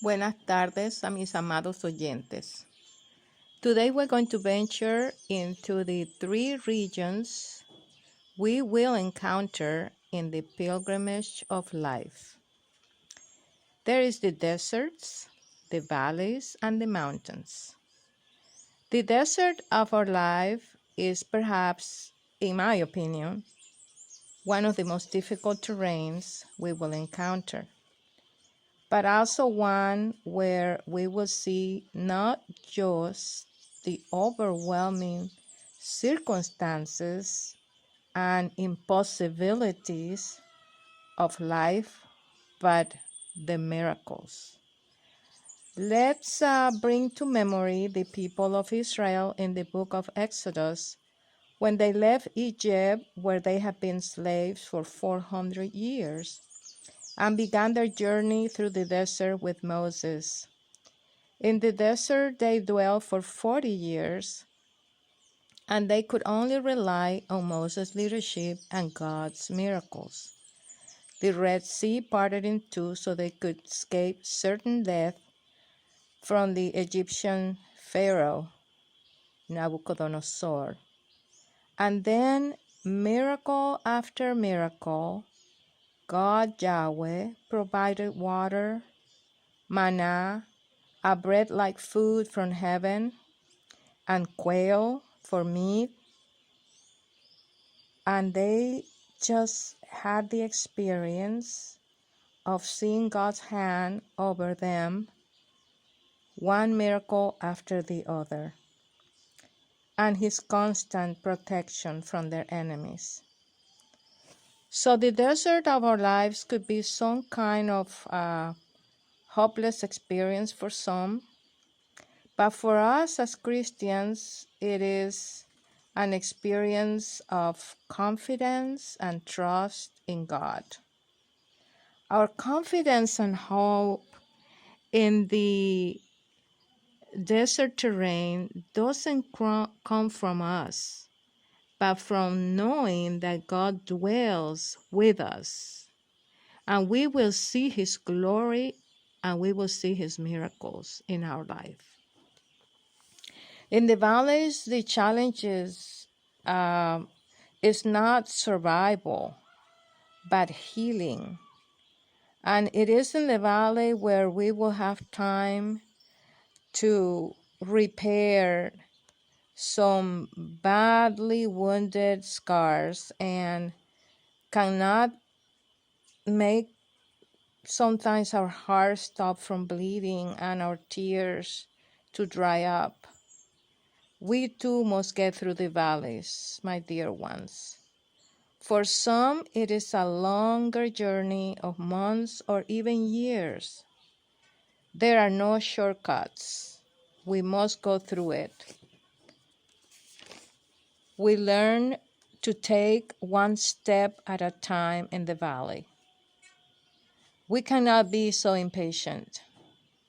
Buenas tardes a mis amados oyentes. Today we're going to venture into the three regions we will encounter in the pilgrimage of life. There is the deserts, the valleys, and the mountains. The desert of our life is perhaps, in my opinion, one of the most difficult terrains we will encounter, but also one where we will see not just the overwhelming circumstances and impossibilities of life, but the miracles. Let's bring to memory the people of Israel in the book of Exodus when they left Egypt, where they had been slaves for 400 years, and began their journey through the desert with Moses. In the desert, they dwelled for 40 years, and they could only rely on Moses' leadership and God's miracles. The Red Sea parted in two so they could escape certain death from the Egyptian Pharaoh, Nabucodonosor. And then, miracle after miracle, God Yahweh provided water, manna, a bread like food from heaven, and quail for meat. And they just had the experience of seeing God's hand over them, one miracle after the other, and his constant protection from their enemies. So the desert of our lives could be some kind of hopeless experience for some, but for us as Christians, it is an experience of confidence and trust in God. Our confidence and hope in the desert terrain doesn't come from us, but from knowing that God dwells with us, and we will see his glory and we will see his miracles in our life. In the valleys, the challenge is not survival, but healing. And it is in the valley where we will have time to repair some badly wounded scars and cannot make sometimes our hearts stop from bleeding and our tears to dry up. We too must get through the valleys, my dear ones. For some, it is a longer journey of months or even years. There are no shortcuts. We must go through it. We learn to take one step at a time in the valley. We cannot be so impatient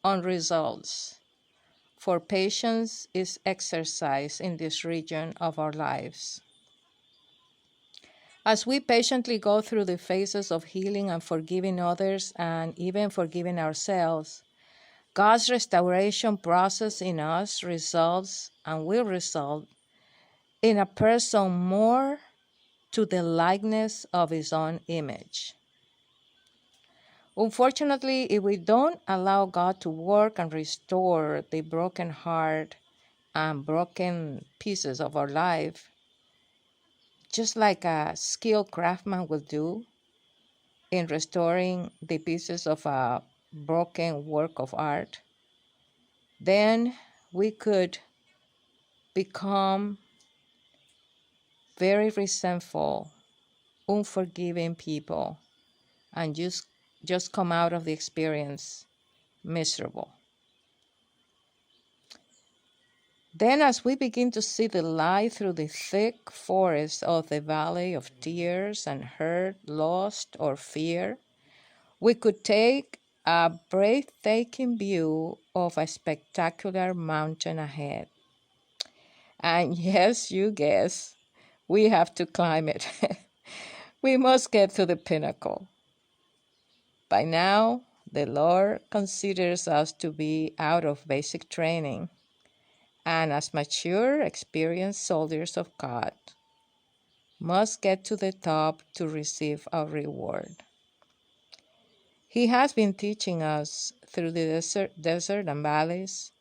on results, for patience is exercised in this region of our lives. As we patiently go through the phases of healing and forgiving others and even forgiving ourselves, God's restoration process in us results and will result in a person more to the likeness of his own image. Unfortunately, if we don't allow God to work and restore the broken heart and broken pieces of our life, just like a skilled craftsman will do in restoring the pieces of a broken work of art, then we could become very resentful, unforgiving people and just come out of the experience miserable. Then as we begin to see the light through the thick forest of the valley of tears and hurt, loss, or fear, we could take a breathtaking view of a spectacular mountain ahead. And yes, you guess, we have to climb it. We must get to the pinnacle. By now, The Lord considers us to be out of basic training, and as mature, experienced soldiers of God, must get to the top to receive our reward. He has been teaching us through the desert and valleys,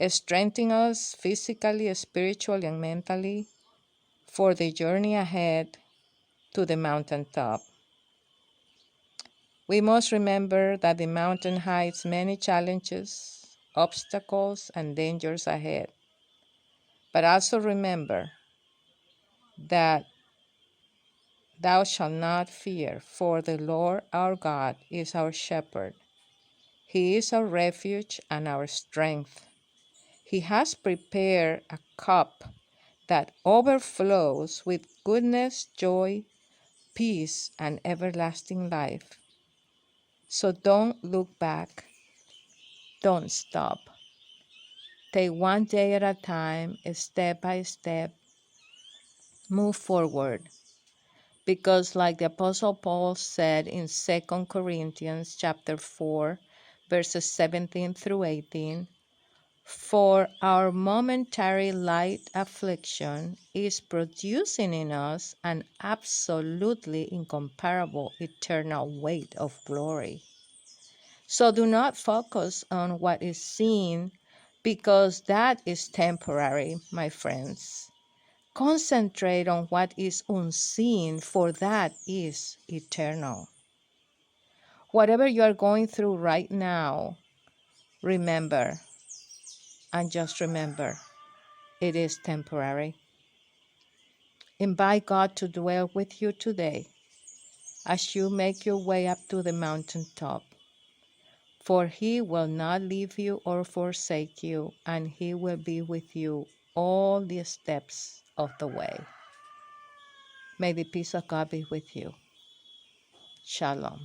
strengthening us physically, spiritually, and mentally for the journey ahead to the mountaintop. We must remember that the mountain hides many challenges, obstacles, and dangers ahead. But also remember that thou shalt not fear, for the Lord our God is our shepherd. He is our refuge and our strength. He has prepared a cup that overflows with goodness, joy, peace, and everlasting life. So don't look back. Don't stop. Take one day at a time, step by step, move forward. Because like the Apostle Paul said in 2 Corinthians chapter 4, verses 17 through 18, for our momentary light affliction is producing in us an absolutely incomparable eternal weight of glory. So do not focus on what is seen, because that is temporary, my friends. Concentrate on what is unseen, for that is eternal. Whatever you are going through right now, remember, and just remember, it is temporary. Invite God to dwell with you today as you make your way up to the mountaintop. For he will not leave you or forsake you, and he will be with you all the steps of the way. May the peace of God be with you. Shalom.